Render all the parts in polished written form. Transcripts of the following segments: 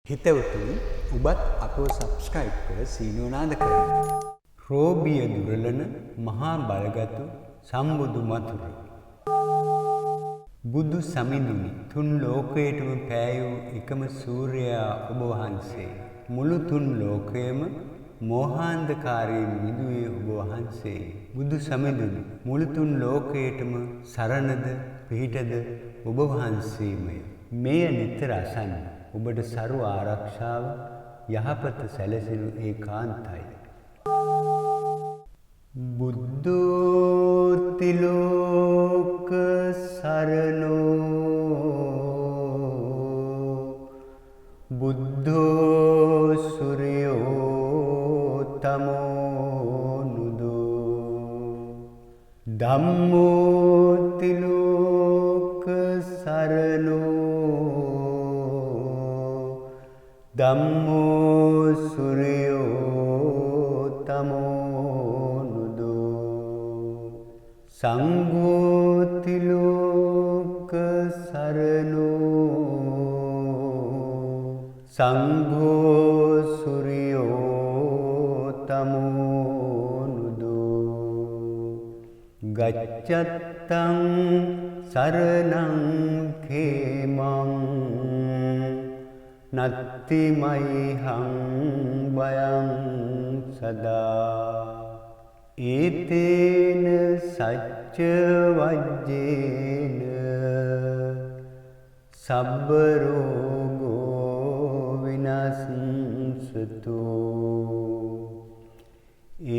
හිතවතුනි ඔබත් අපව සබ්ස්ක්‍රයිබ් කර සීනුව නාද කරන්න. රෝබිය දුරලන මහා බලගතු සම්බුදු මතුරු. බුදු සමිඳුනි තුන් ලෝකයටම පෑයූ එකම සූර්යයා ඔබ වහන්සේ. මුළු තුන් ලෝකයම මෝහාන්ධකාරයෙන් මිදුවේ ඔබ වහන්සේ. බුදු සමිඳුනි මුළු තුන් ලෝකයටම සරණද පිහිටද ඔබ වහන්සේමය. මෙය නිතර අසන්න. ඔබට සර්ව ආරක්ෂාව යහපත සැලසෙනු ඒකාන්තයි. බුද්ධෝති ලෝක සරණෝ බුද්ධෝ සූර්යෝ තමෝ නුදෝ ධම්මෝති ලෝක සරණෝ ධම්මෝ සූර්යෝ තමෝ නුදෝ සංඝෝති ලෝක සරණෝ සංඝෝ සූර්යෝ තමෝ නුදෝ ගච්ඡත්තං සරණං khemං නත්ති මයිහං වයං සදා ඒතේන සච්ච වජ්ජේන සබ්බ රෝගෝ විනස්සතු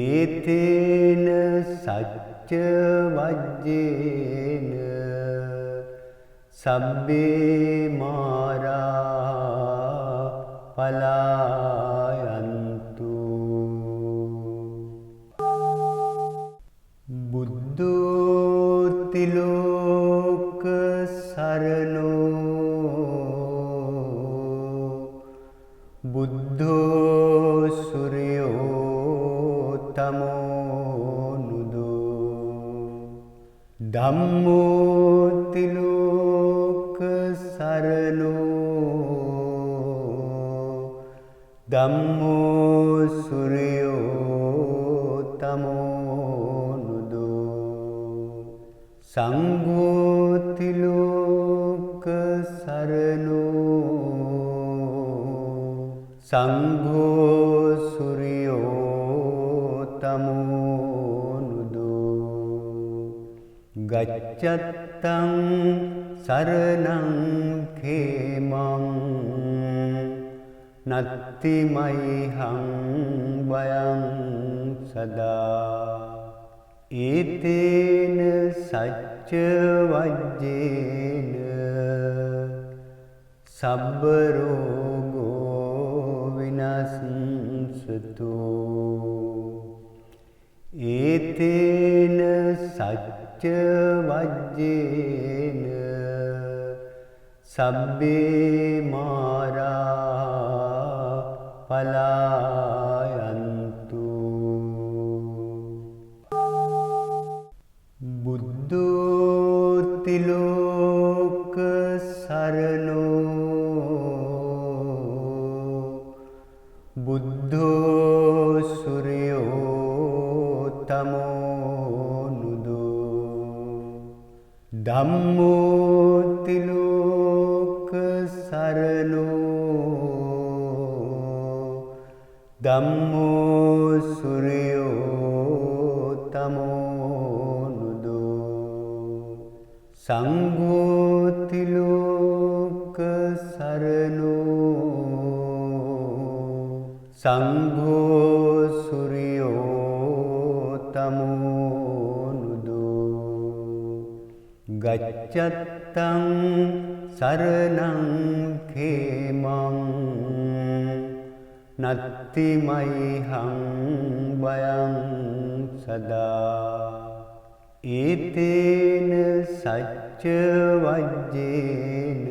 ඒතේන සච්ච වජ්ජේන සබ්බේ මාරා පලායන්තු බුද්ධෝති ලෝක සරණෝ බුද්ධෝ සූර්යෝ තමෝ නුදෝ ධම්මෝති ලෝක සරණෝ ධම්මෝ සූර්යෝ තමෝ නුදෝ සංඝෝති ලෝක සරණෝ සංඝෝ සූර්යෝ තමෝ නුදෝ ගච්ඡත්තං සරණං khemං නත්ති මයිහං වයං සදා ඒතේන සච්ච වජ්ජේන සබ්බ රෝගෝ විනස්සතු ඒතේන සච්ච වජ්ජේන සබ්බේ මාරා පලායන්තු බුද්ධෝති ලෝක සරණෝ බුද්ධෝ සූර්යෝ තමෝ නුදෝ ධම්මෝති ලෝක සරණෝ ධම්මෝ සූර්යෝ තමෝ නුදෝ සංඝෝති ලෝක සරණෝ සංඝෝ සූර්යෝ තමෝ නුදෝ ගච්ඡත්තං සරණං khemං නත්ති මයිහං වයං සදා ඒතේන සච්ච වජ්ජේන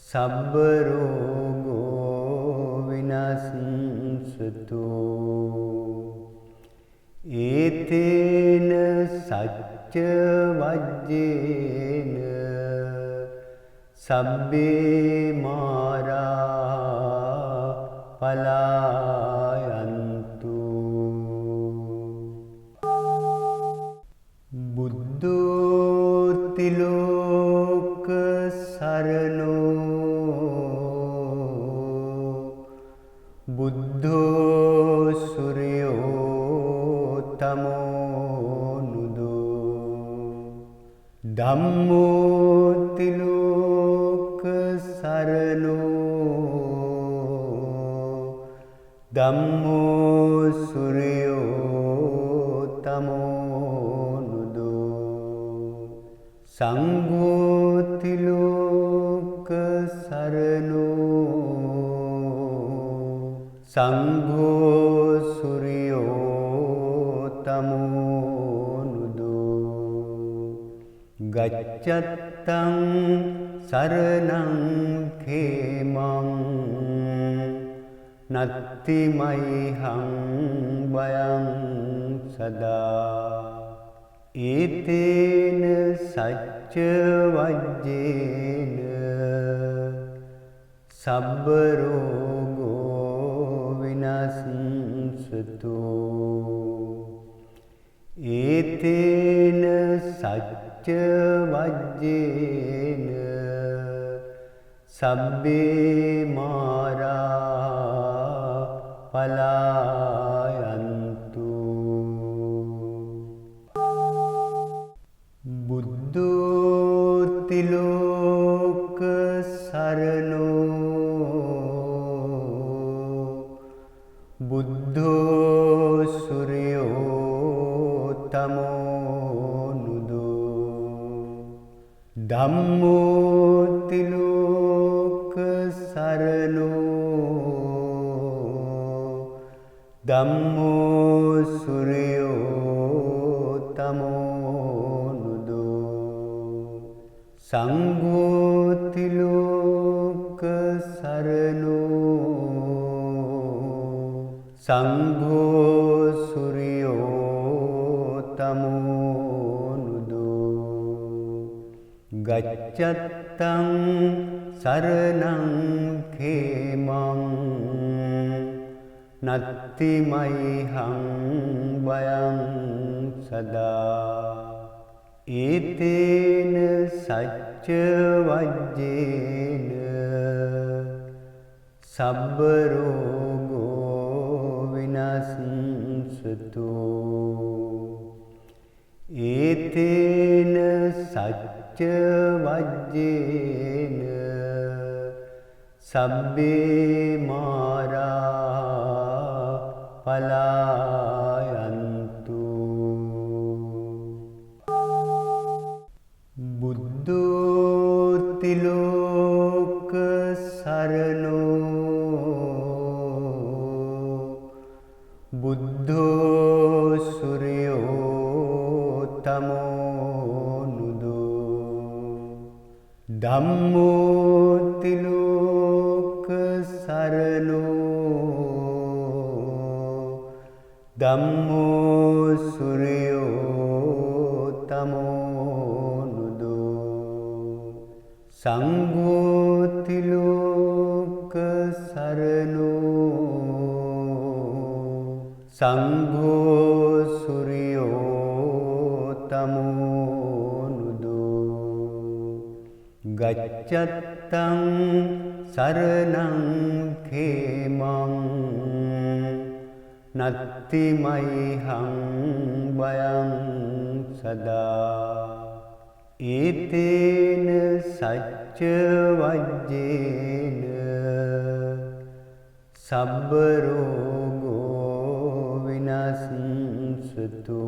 සබ්බ රෝගෝ විනස්සතු ඒතේන සච්ච වජ්ජේන සබ්බේ මාර පලායන්තු බුද්ධෝති ලෝක සරණෝ බුද්ධෝ සුරයෝ තමෝ නුදෝ ධම්මෝති ලෝක සරණෝ ධම්මෝ සුරයෝ තමෝ නුදෝ සංඝෝති ලෝක සරණෝ සංඝෝ සුරයෝ තමෝ නුදෝ ගච්ඡත්තං සරණං khemං නත්ති මයිහං වයං සදා ඒතේන සච්ච වජ්ජේන සබ්බ රෝගෝ විනස්සතු ඒතේන සච්ච වජ්ජේන සබ්බේ මාරා පලායන්තු බුද්ධෝති ලෝක සරණෝ බුද්ධෝ සුරයෝ තමෝ නුදෝ ධම්මෝති ලෝක සරණෝ ධම්මෝ සුරයෝ තමෝ නුදෝ සංඝෝති ලෝක සරණෝ සංඝෝ සුරයෝ තමෝ නුදෝ ගච්ඡත්තං සරණං khemං නත්ති මයිහං වයං සදා ඒතේන සච්ච වජ්ජේන සබ්බ රෝගෝ විනස්සතු ඒතේන සච්ච වජ්ජේන සබ්බේ මාරා පලායන්තු බුද්ධෝති ලෝක සරණෝ බුද්ධෝ සුරයෝ තමෝ නුදෝ ධම්මෝති ලෝක සරණෝ ධම්මෝ සුරයෝ තමෝ නුදෝ සංඝෝති ලෝක සරණෝ සංඝෝ සුරයෝ තමෝ නුදෝ ගච්ඡත්තං සරණං khemං නත්ති මයිහං වයං සදා ඒතේන සච්ච වජ්ජේන සබ්බ රෝගෝ විනස්සතු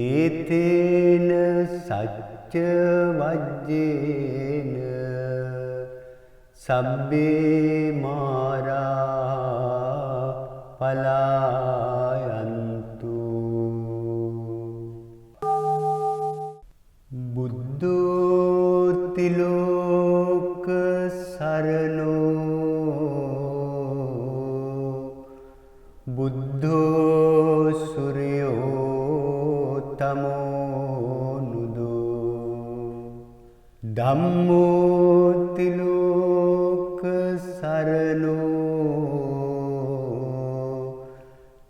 ඒතේන සච්ච වජ්ජේන සබ්බේ මාරා පලායන්තු බුද්ධෝති ලෝක සරණෝ බුද්ධෝ සුරයෝ තමෝ නුදෝ ධම්මෝති ලෝක සරණෝ සරණෝ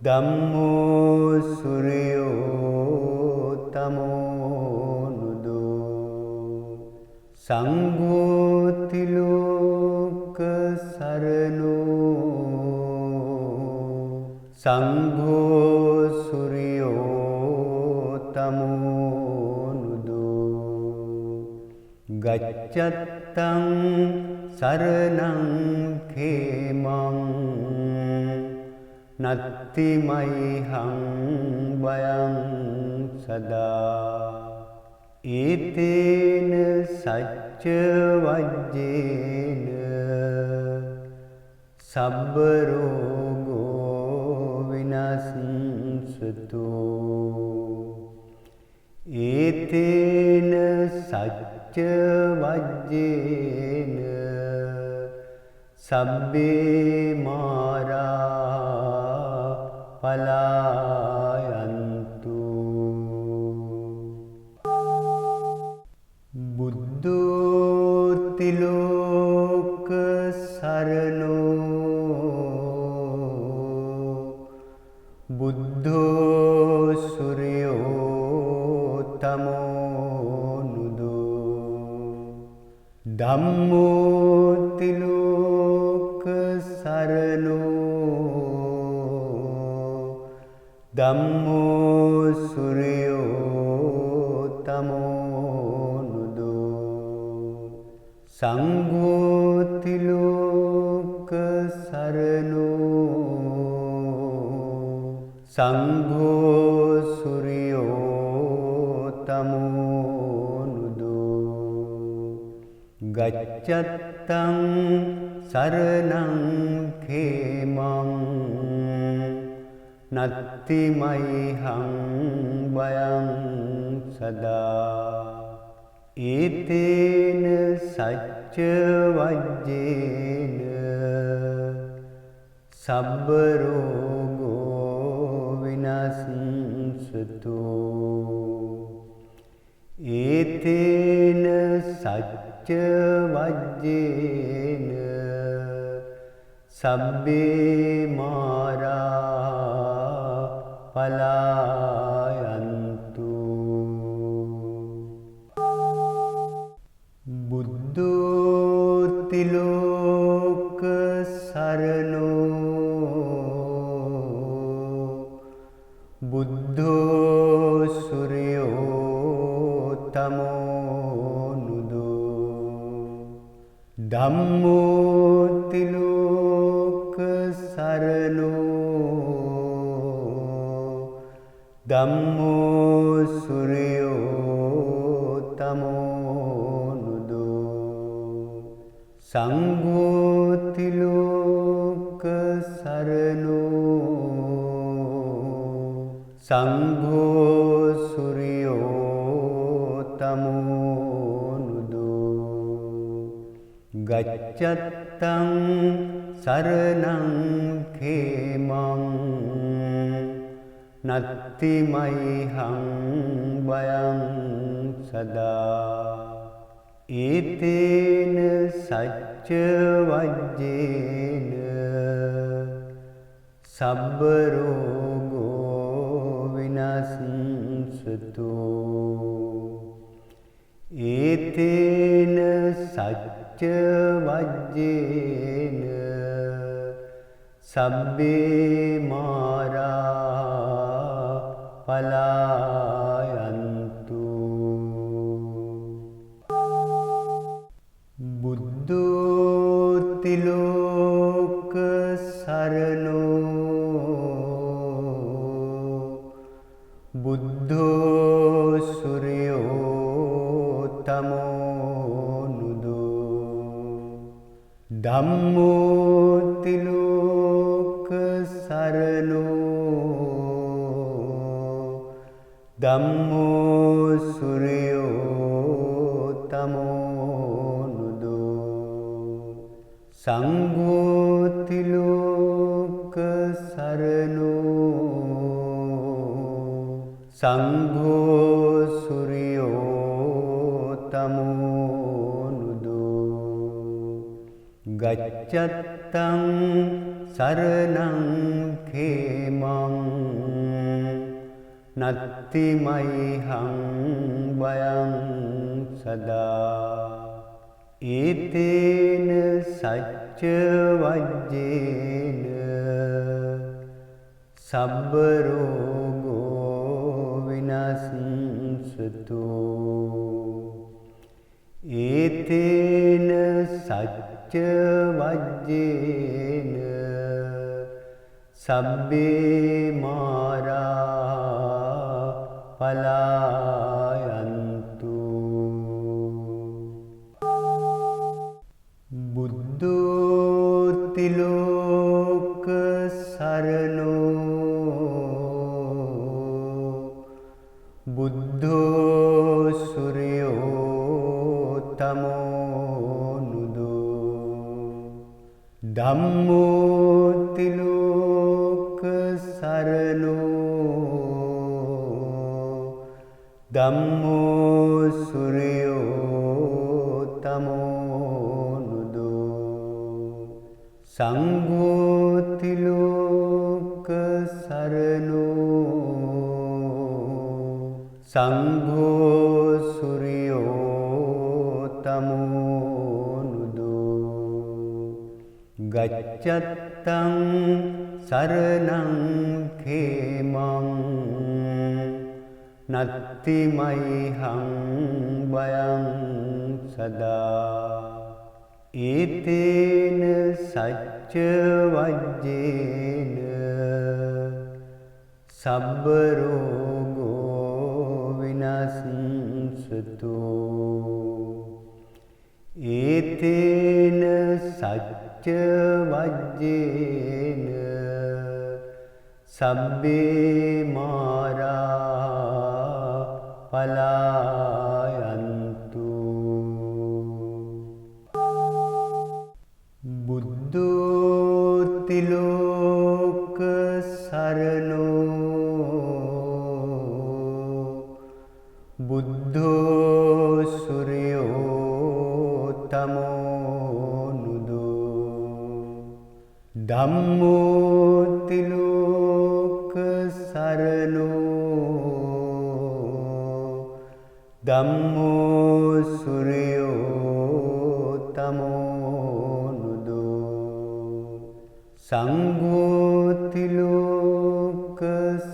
ධම්මෝ සුරියෝ තමෝ නුදෝ සංඝෝ තිලෝක සරණෝ සංඝෝ සුරියෝ තමෝ නුදෝ ගච්ඡත්තං සරණං khemං නත්ති මයිහං වයං සදා ඒතේන සච්ච වජ්ජේන සබ්බ රෝගෝ විනස්සතු ඒතේන සච්ච වජ්ජේන සබ්බේ මාරා පලායන්තු බුද්ධෝ තිලෝක සරණෝ බුද්ධෝ සුරියෝ තමෝ නුදෝ ධම්මෝ තිලෝක සරණෝ ධම්මෝ සුරියෝ තමෝ නුදෝ සංඝෝ තිලෝක සරණෝ සංඝෝ සුරියෝ තමෝ නුදෝ ගච්ඡත්තං සරණං khemං නත්ති මයිහං වයං සදා ඒතේන සච්ච වජ්ජේන සබ්බ රෝගෝ විනස්සතු ඒතේන සච්ච වජ්ජේන සබ්බේ මාරා පලායන්තු බුද්ධෝ තිලෝක සරණෝ බුද්ධෝ සුරියෝ තමෝ නුදෝ ධම්මෝ තිලෝක සරණෝ ධම්මෝ සුරියෝ තමෝ නුදෝ සංඝෝ තිලෝක සරණෝ සංඝෝ සුරියෝ තමෝ නුදෝ ගච්ඡත්තං සරණං khemං නත්ති මයිහං වයං සදා ඒතේන සච්ච වජ්ජේන සබ්බ රෝගෝ විනස්සතු ඒතේන සච්ච වජ්ජේන සබ්බේ මාරා පලායන්තු බුද්ධෝ තිලෝක සරණෝ බුද්ධෝ සුරියෝ තමෝ නුදෝ ධම්මෝ තිලෝක සරණෝ ධම්මෝ සුරියෝ තමෝ නුදෝ සංඝෝ තිලෝක සරණෝ සංඝෝ සුරියෝ තමෝ නුදෝ ගච්ඡත්තං සරණං khemang නත්ති මයිහං වයං සදා ඒතේන සච්ච වජ්ජේන සබ්බ රෝගෝ විනස්සතු ඒතේන සච්ච වජ්ජේන සබ්බේ මාරා පලායන්තු බුද්ධෝති ලෝක සරණෝ බුද්ධෝ සූර්යෝ තමෝ නුදෝ ධම්මෝති ලෝක සරණෝ ධම්මෝ සූර්යෝ තමෝ නුදෝ සංඝෝති ලෝක සරණෝ සංඝෝ සූර්යෝ තමෝ නුදෝ ගච්ඡත්තං සරණං khemang නත්ති මයිහං වයං සදා ඒතේන සච්ච වජ්ජේන සබ්බ රෝගෝ විනස්සතු ඒතේන සච්ච වජ්ජේන සබ්බේ මාරා පලායන්තු බුද්ධෝති ලෝක සරණෝ බුද්ධෝ සූර්යෝ තමෝ නුදෝ ධම්මෝති ලෝක සරණෝ ධම්මෝ සූර්යෝ තමෝ නුදෝ සංඝෝති ලෝක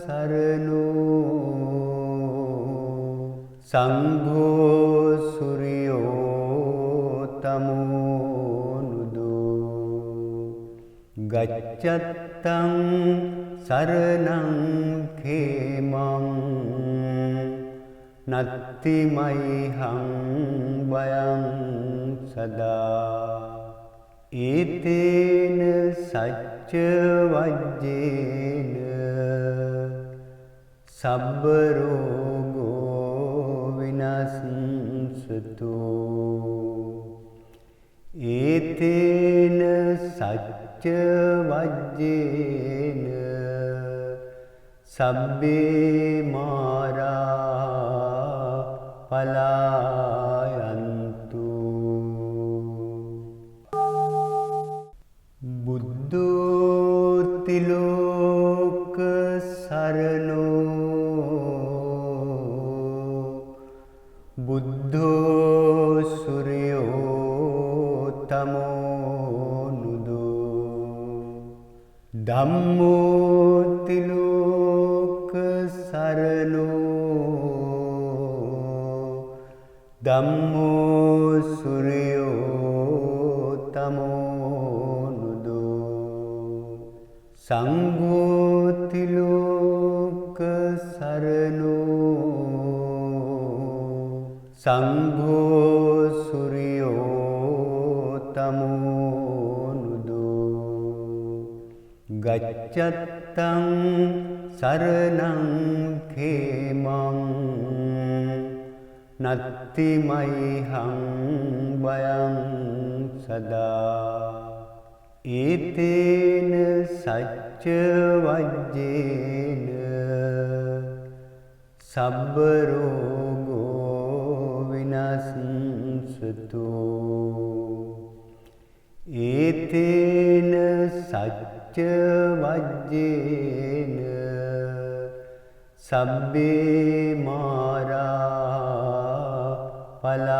සරණෝ සංඝෝ සූර්යෝ තමෝ නුදෝ ගච්ඡත්තං සරණං khemang නත්ති මයිහං වයං සදා ඒතේන සච්ච වජ්ජේන සබ්බ රෝගෝ විනස්සතු ඒතේන සච්ච වජ්ජේන සබ්බේ මාරා පලායන්තු බුද්ධෝති ලෝක සරණෝ බුද්ධෝ සූර්යෝ තමෝ නුදෝ ධම්මෝති ලෝක සරණෝ ධම්මෝ සූර්යෝ තමෝ නුදෝ සංඝෝති ලෝක සරණෝ සංඝෝ සූර්යෝ තමෝ නුදෝ ගච්ඡත්තං සරණං khemang නත්ති මයිහං වයං සදා ඒතේන සච්ච වජ්ජේන සබ්බ රෝගෝ විනස්සතු ඒතේන සච්ච වජ්ජේන සබ්බේ මාරා පලායන්තු.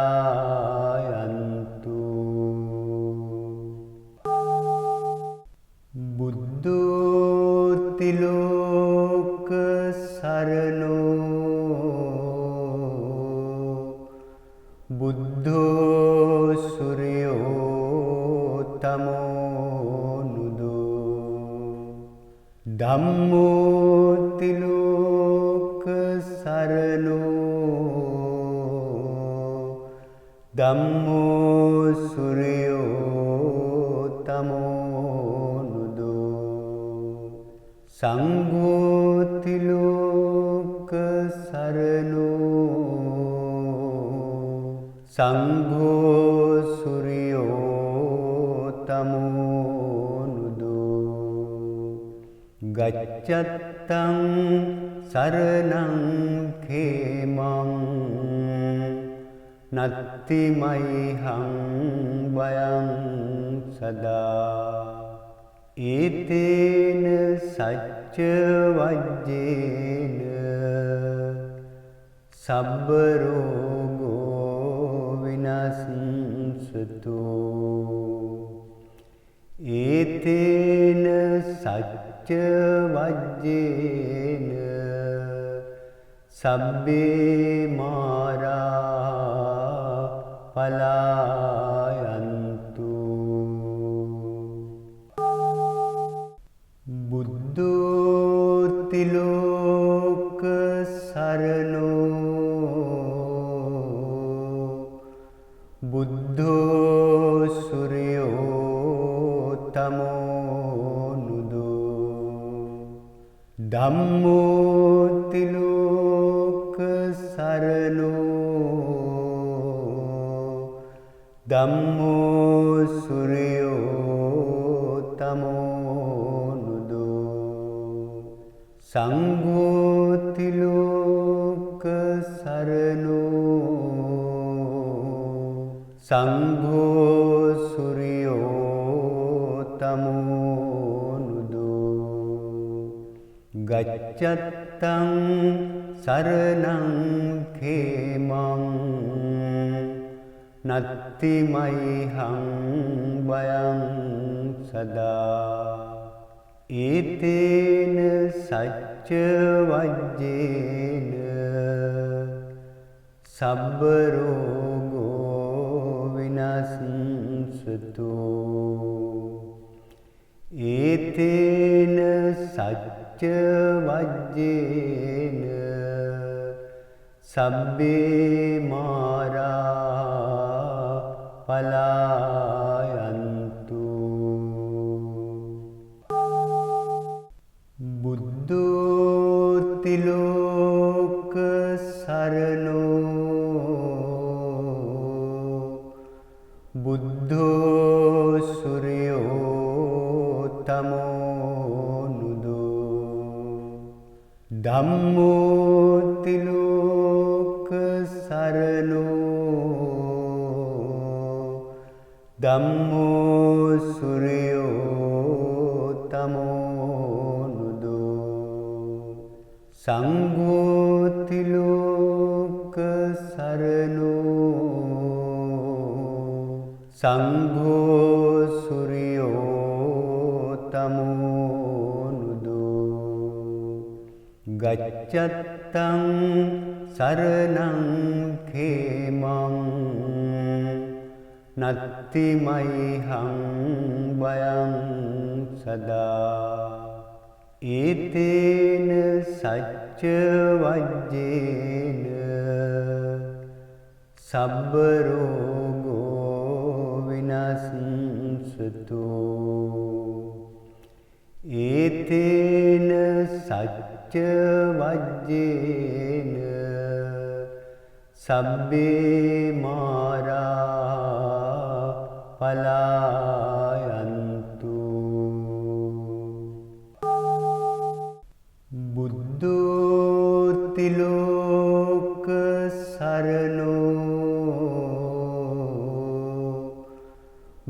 බුද්ධෝති ලෝක සරණෝ බුද්ධෝ සුරයෝ තමෝ නුදෝ. ධම්මෝති ලෝක සරණෝ ධම්මෝ සුරයෝ තමෝ නුදෝ. සංඝෝති ලෝක සරණෝ සංඝෝ සුරයෝ තමෝ නුදෝ. ගච්ඡත්තං සරණං khemං නත්ති මයිහං වයං සදා. ඒතේන සච්ච වජ්ජේන සබ්බ රෝගෝ විනස්සතු. ඒතේන සච්ච වජ්ජේන සබ්බේ මාරා පලායන්තු. බුද්ධෝති ලෝක සරණෝ බුද්ධෝ සුරයෝ තමෝ නුදෝ. ධම්මෝති ලෝක සරණෝ ධම්මෝ සුරයෝ තමෝ නුදෝ. සංඝෝති ලෝක සරණෝ සංඝෝ සුරයෝ තමෝ නුදෝ. ගච්ඡත්තං සරණං khemං නත්ති මයිහං වයං සදා. ඒතේන සච්ච වජ්ජේන සබ්බ රෝගෝ විනස්සතු. ඒතේන සච්ච වජ්ජේන සබ්බේ මාරා පලායන්තු. බුද්ධෝති ලෝක සරණෝ බුද්ධෝ සුරයෝ තමෝ නුදෝ. ධම්මෝති ලෝක සරණෝ ධම්මෝ සුරයෝ තමෝ නුදෝ. සංඝෝති ලෝක සරණෝ සංඝෝ සුරයෝ තමෝ නුදෝ. ගච්ඡත්තං සරණං khemං නත්ති මයිහං වයං සදා. ඒතේන සච්ච වජ්ජේන සබ්බ රෝගෝ විනස්සතු. ඒතේන සච්ච වජ්ජේන සබ්බේ මාරා පලායන්තු. බුද්ධෝති ලෝක සරණෝ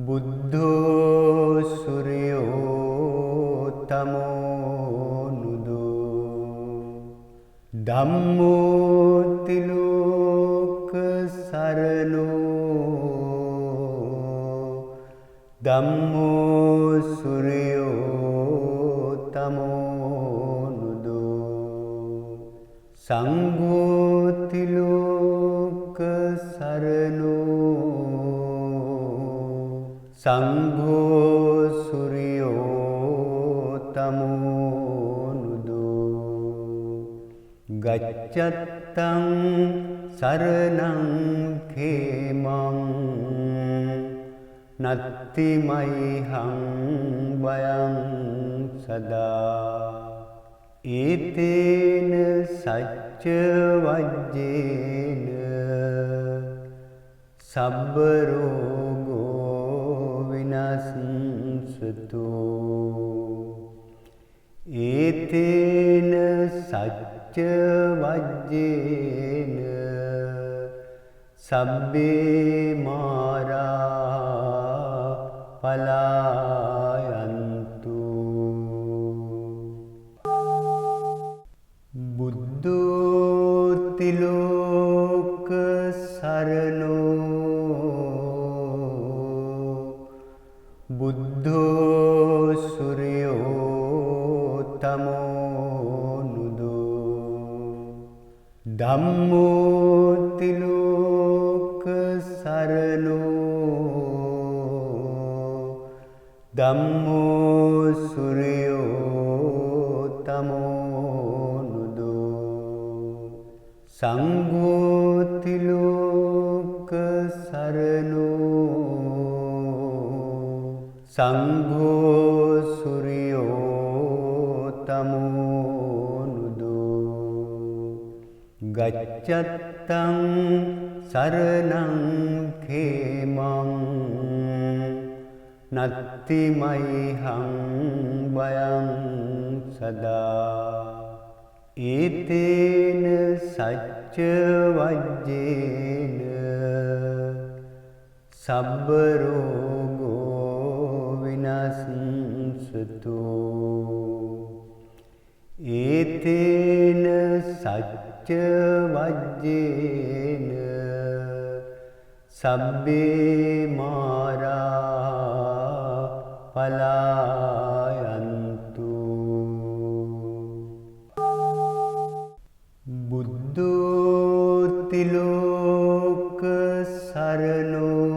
බුද්ධ බුද්ධෝ සුරියෝ තමෝ නුදෝ ධම්මෝ තිලෝක සරණෝ ධම්මෝ සුරියෝ තමෝ නුදෝ සංඝෝ තිලෝක සරණෝ සංඝෝ සුරියෝ තමෝ නුදෝ ගච්ඡත්තං සරණං khemං නත්ති මයිහං වයං සදා ඒතේන සච්ච වජ්ජේන සබ්බ රෝගෝ විනස්සතු ඒතේන සච්ච වජ්ජේන සබ්බේ මාරා පලායන්තු බුද්ධෝ තිලෝක සරණෝ බුද්ධෝ සුරියෝ තමෝ නුදෝ ධම්මෝ තිලෝක සරණෝ ධම්මෝ සුරියෝ තමෝ නුදෝ සංඝෝ තිලෝක සරණෝ සංඝෝ සුරියෝ තමෝ නුදෝ ගච්ඡත්තං සරණං khemං නත්ති මයිහං වයං සදා ඒතේන සච්ච වජ්ජේන සබ්බ රෝගෝ විනස්සතු ඒතේන සච්ච වජ්ජේන සබ්බේ මාරා පලායන්තු බුද්ධෝ තිලෝක සරණෝ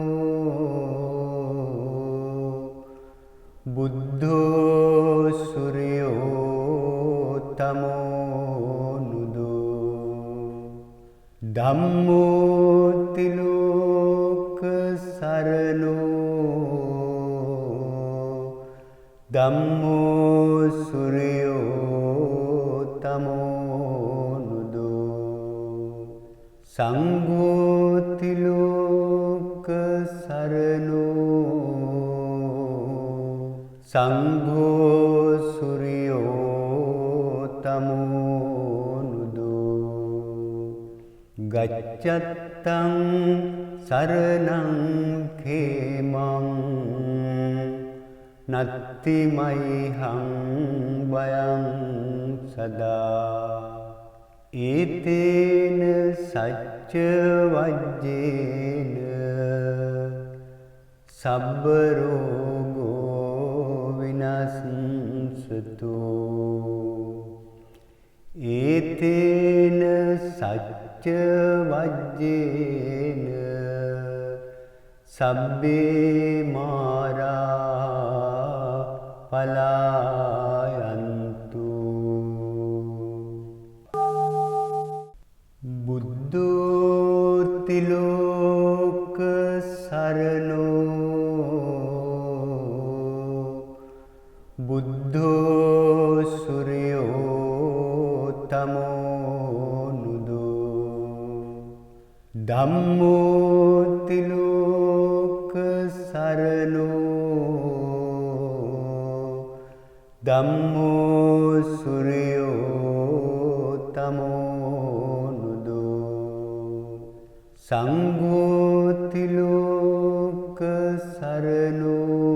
බුද්ධෝ සුරියෝ තමෝ නුදෝ ධම්මෝ තිලෝක සරණෝ ධම්මෝ සුරියෝ තමෝ නුදෝ සංඝෝ තිලෝක සරණෝ සංඝෝ සුරියෝ තමෝ නුදෝ ගච්ඡත්තං සරණං khemං නත්ති මයිහං වයං සදා ඒතේන සච්ච වජ්ජේන සබ්බ රෝගෝ විනස්සතු ඒතේන සච්ච වජ්ජේන සබ්බේ මාරා පලායන්තු බුද්ධෝ තිලෝක සරණෝ බුද්ධෝ සුරියෝ තමෝ නුදෝ ධම්මෝ තිලෝක සරණෝ ධම්මෝ සුරියෝ තමෝ නුදෝ සංඝෝ තිලෝක සරණෝ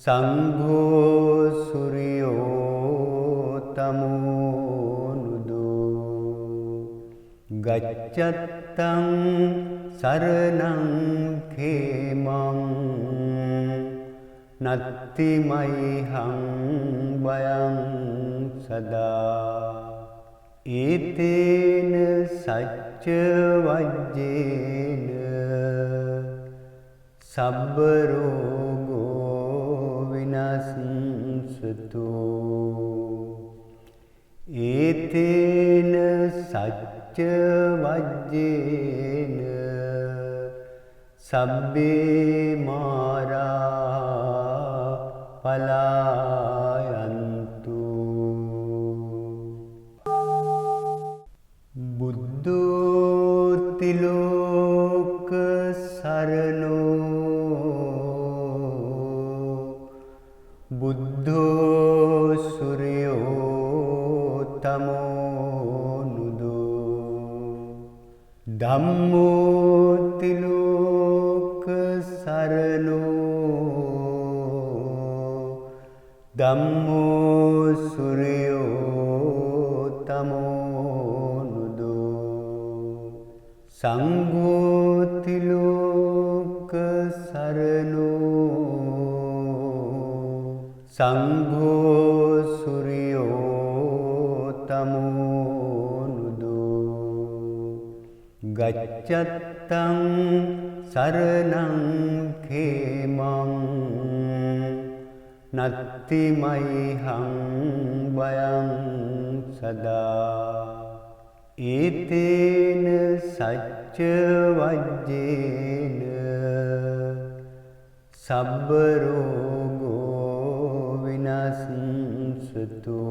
සංඝෝ සුරියෝ තමෝනුදෝ ගච්ඡත්තං සරණං khemං නත්ති මයිහං බයං සදා ඒතේන සච්ච වජ්ජේන සබ්බ රෝගෝ විනස්සතු ඒතේන සච්ච වජ්ජේන සබ්බේ මාරා පලායන්තු බුද්ධෝ තිලෝක සරණෝ බුද්ධෝ සුරියෝ තමෝනුදෝ ධම්මෝ තිලෝක සරණෝ ධම්මෝ සුරියෝ තමෝනුදෝ සංඝෝ තිලෝක සරණෝ සංඝෝ සුරියෝ තමෝනුදෝ ගච්ඡත්තං සරණං khemං නත්ති මයිහං බයං සදා ඒතේන සච්ච වජ්ජේන සබ්බ රෝගෝ විනස්සතු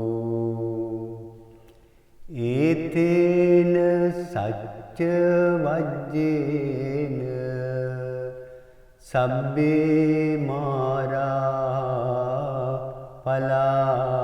ඒතේන සච්ච වජ්ජේන සබ්බේ මාරා පලා